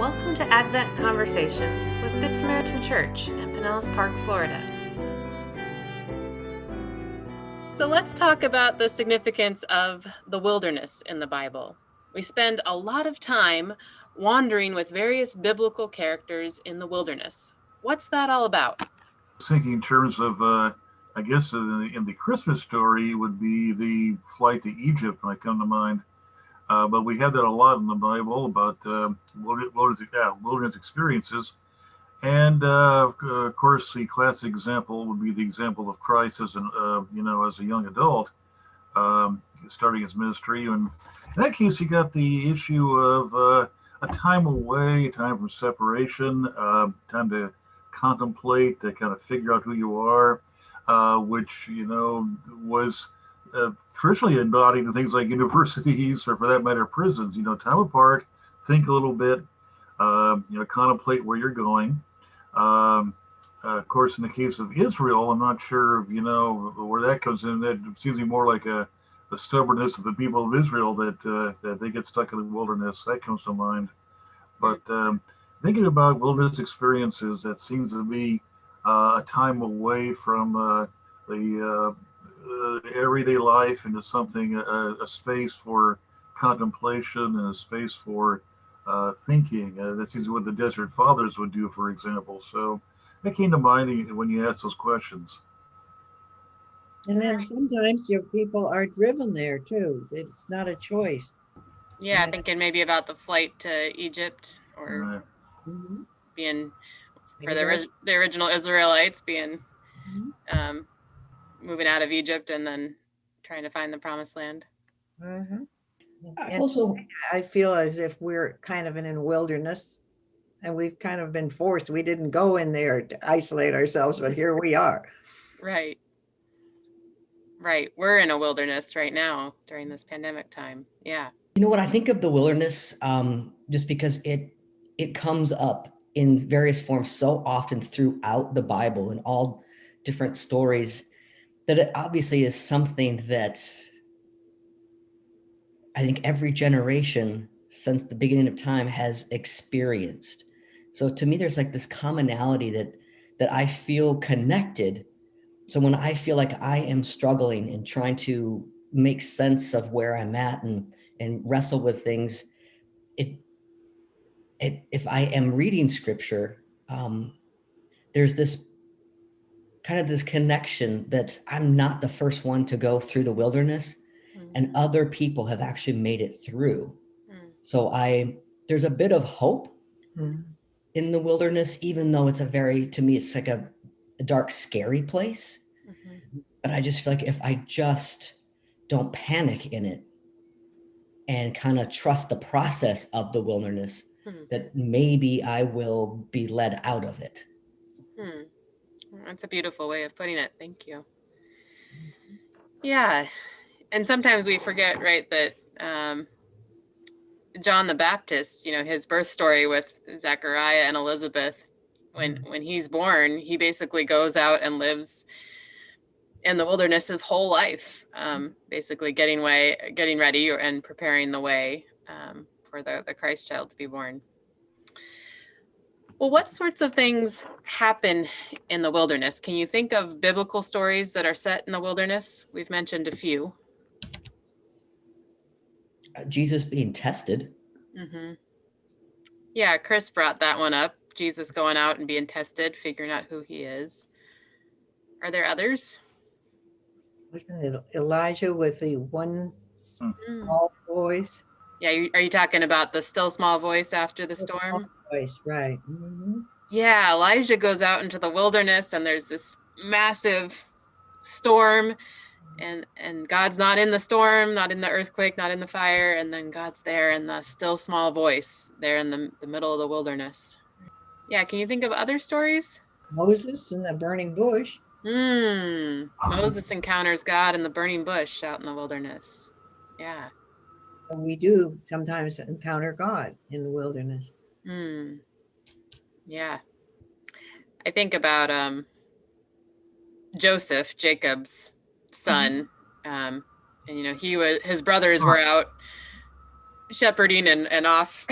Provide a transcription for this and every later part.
Welcome to Advent Conversations with Good Samaritan Church in Pinellas Park, Florida. So let's talk about the significance of the wilderness in the Bible. We spend a lot of time wandering with various biblical characters in the wilderness. What's that all about? Thinking in terms of, I guess in the Christmas story would be the flight to Egypt might come to mind. But we have that a lot in the Bible about wilderness experiences. And of course, the classic example would be the example of Christ as as a young adult, starting his ministry. And in that case, you got the issue of a time away, time from separation, time to contemplate, to kind of figure out who you are, which was traditionally embodied in things like universities or, for that matter, prisons. Time apart, think a little bit, contemplate where you're going. Of course, in the case of Israel, I'm not sure, where that comes in. That seems to be more like the stubbornness of the people of Israel that they get stuck in the wilderness. That comes to mind. But thinking about wilderness experiences, that seems to be a time away from the everyday life into something, a space for contemplation and a space for thinking. That seems what the Desert Fathers would do, for example. So that came to mind when you asked those questions. And then sometimes your people are driven there too. It's not a choice. Yeah, thinking maybe about the flight to Egypt or being for the original Israelites being moving out of Egypt and then trying to find the promised land. I feel as if we're kind of in a wilderness and we've kind of been forced. We didn't go in there to isolate ourselves, but here we are. Right. We're in a wilderness right now during this pandemic time. Yeah. You know what? I think of the wilderness just because it comes up in various forms so often throughout the Bible and all different stories that it obviously is something that I think every generation since the beginning of time has experienced. So to me, there's like this commonality that I feel connected. So when I feel like I am struggling and trying to make sense of where I'm at and wrestle with things, if I am reading scripture, there's this kind of this connection that I'm not the first one to go through the wilderness, and other people have actually made it through. So there's a bit of hope in the wilderness, even though to me, it's like a dark, scary place. But I just feel like if I just don't panic in it and kind of trust the process of the wilderness, that maybe I will be led out of it. That's a beautiful way of putting it. Thank you. Yeah. And sometimes we forget, right, that John the Baptist, his birth story with Zechariah and Elizabeth, when he's born, he basically goes out and lives in the wilderness his whole life, basically getting ready and preparing the way for the Christ child to be born. Well, what sorts of things happen in the wilderness? Can you think of biblical stories that are set in the wilderness? We've mentioned a few. Jesus being tested. Yeah, Chris brought that one up. Jesus going out and being tested, figuring out who he is. Are there others? Wasn't it Elijah with the one small voice? Yeah, are you talking about the still small voice after the storm? Voice, right. Yeah, Elijah goes out into the wilderness and there's this massive storm and God's not in the storm, not in the earthquake, not in the fire, and then God's there in the still small voice there in the middle of the wilderness. Yeah, can you think of other stories? Moses in the burning bush. Moses encounters God in the burning bush out in the wilderness. Yeah. And we do sometimes encounter God in the wilderness. Yeah. I think about Joseph, Jacob's son. And his brothers were out shepherding and off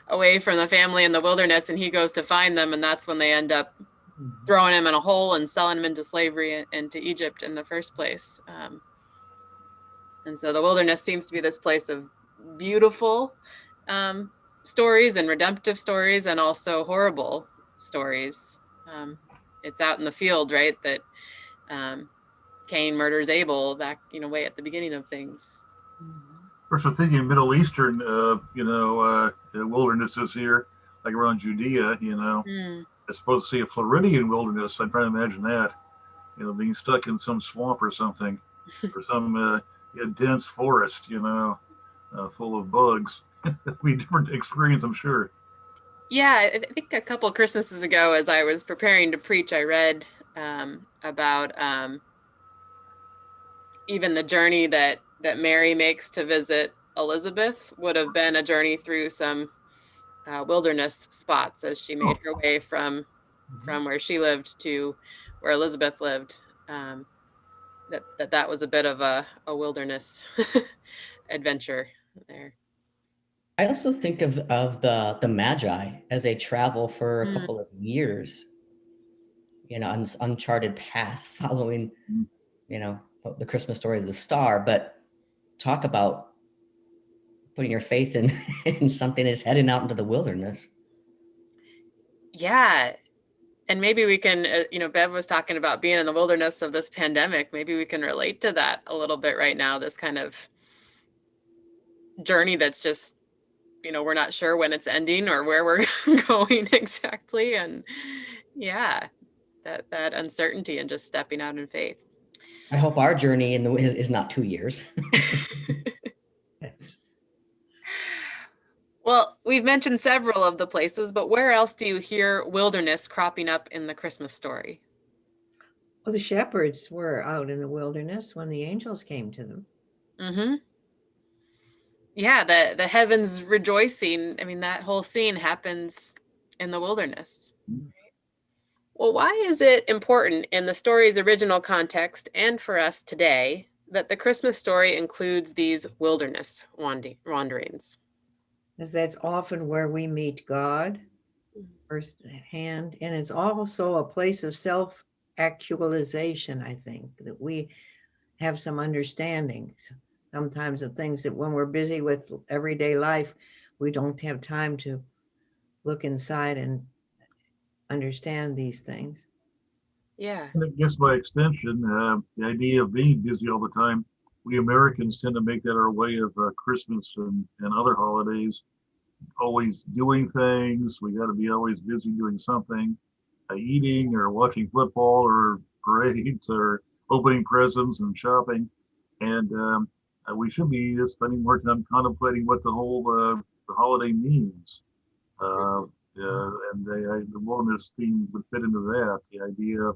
away from the family in the wilderness, and he goes to find them, and that's when they end up throwing him in a hole and selling him into slavery into Egypt in the first place. And so the wilderness seems to be this place of beautiful stories and redemptive stories, and also horrible stories. It's out in the field, right, that Cain murders Abel back, way at the beginning of things. Of course, we're thinking Middle Eastern, wildernesses here, like around Judea. Mm. I suppose to see a Floridian wilderness. I'm trying to imagine that. Being stuck in some swamp or something, or some dense forest. Full of bugs. It'd be a different experience, I'm sure. Yeah, I think a couple of Christmases ago, as I was preparing to preach, I read about even the journey that Mary makes to visit Elizabeth would have been a journey through some wilderness spots as she made her way from where she lived to where Elizabeth lived. That was a bit of a wilderness adventure there. I also think of the Magi as they travel for a Mm. couple of years, on this uncharted path, following, the Christmas story of the star. But talk about putting your faith in in something that's heading out into the wilderness. Yeah. And maybe we can, Bev was talking about being in the wilderness of this pandemic. Maybe we can relate to that a little bit right now, this kind of journey that's just, we're not sure when it's ending or where we're going exactly. And yeah, that uncertainty and just stepping out in faith. I hope our journey is not 2 years. Well, we've mentioned several of the places, but where else do you hear wilderness cropping up in the Christmas story? Well, the shepherds were out in the wilderness when the angels came to them. Mm-hmm. Yeah, the heavens rejoicing. I mean, that whole scene happens in the wilderness. Well, why is it important in the story's original context and for us today that the Christmas story includes these wilderness wanderings? Because that's often where we meet God firsthand. And it's also a place of self-actualization, I think, that we have some understanding sometimes of things that when we're busy with everyday life, we don't have time to look inside and understand these things. Yeah. And I guess by extension, the idea of being busy all the time, we Americans tend to make that our way of Christmas and other holidays, always doing things. We got to be always busy doing something, eating or watching football or parades or opening presents and shopping. And we should be spending more time contemplating what the holiday means. And the wellness theme would fit into that. The idea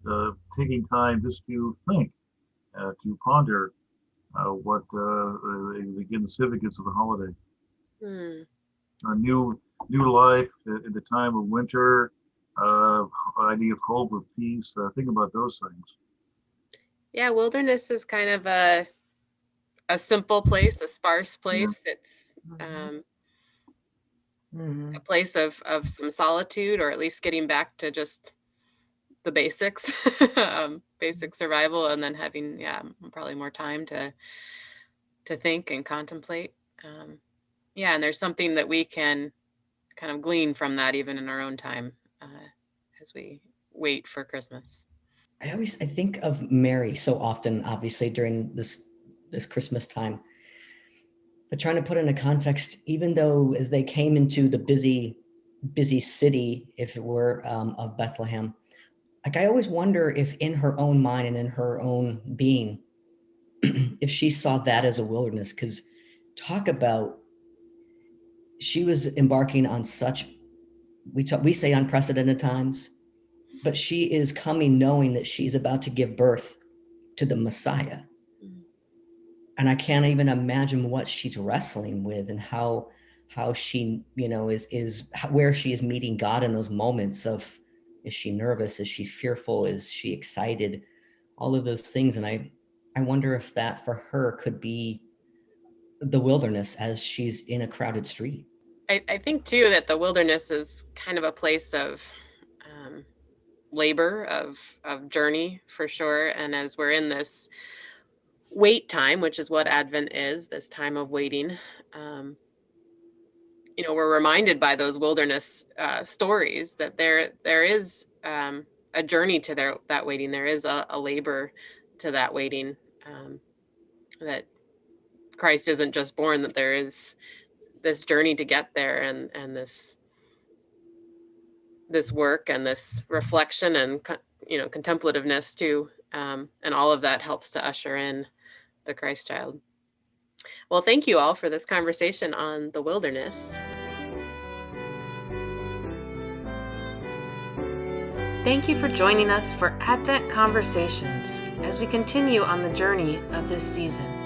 of taking time just to think, to ponder what again the significance of the holiday. Hmm. A new life at the time of winter, idea of hope, of peace. Think about those things. Yeah, wilderness is kind of a simple place, a sparse Yeah. place. It's Mm-hmm. a place of some solitude, or at least getting back to just the basics, basic survival, and then having probably more time to think and contemplate. Yeah, and there's something that we can kind of glean from that even in our own time as we wait for Christmas. I think of Mary so often, obviously during this Christmas time, but trying to put in a context, even though as they came into the busy city, if it were, of Bethlehem, like I always wonder if in her own mind and in her own being, if she saw that as a wilderness. Because talk about, she was embarking on such, we say unprecedented times, but she is coming knowing that she's about to give birth to the Messiah. And I can't even imagine what she's wrestling with and how she, is where she is meeting God in those moments of, is she nervous? Is she fearful? Is she excited? All of those things. And I wonder if that for her could be the wilderness as she's in a crowded street. I think too that the wilderness is kind of a place of labor, of journey for sure. And as we're in this wait time, which is what Advent is, this time of waiting, we're reminded by those wilderness stories that there is a journey to that waiting. There is a labor to that waiting, that Christ isn't just born, that there is this journey to get there, and this work and this reflection and contemplativeness too, and all of that helps to usher in the Christ child. Well, thank you all for this conversation on the wilderness. Thank you for joining us for Advent Conversations as we continue on the journey of this season.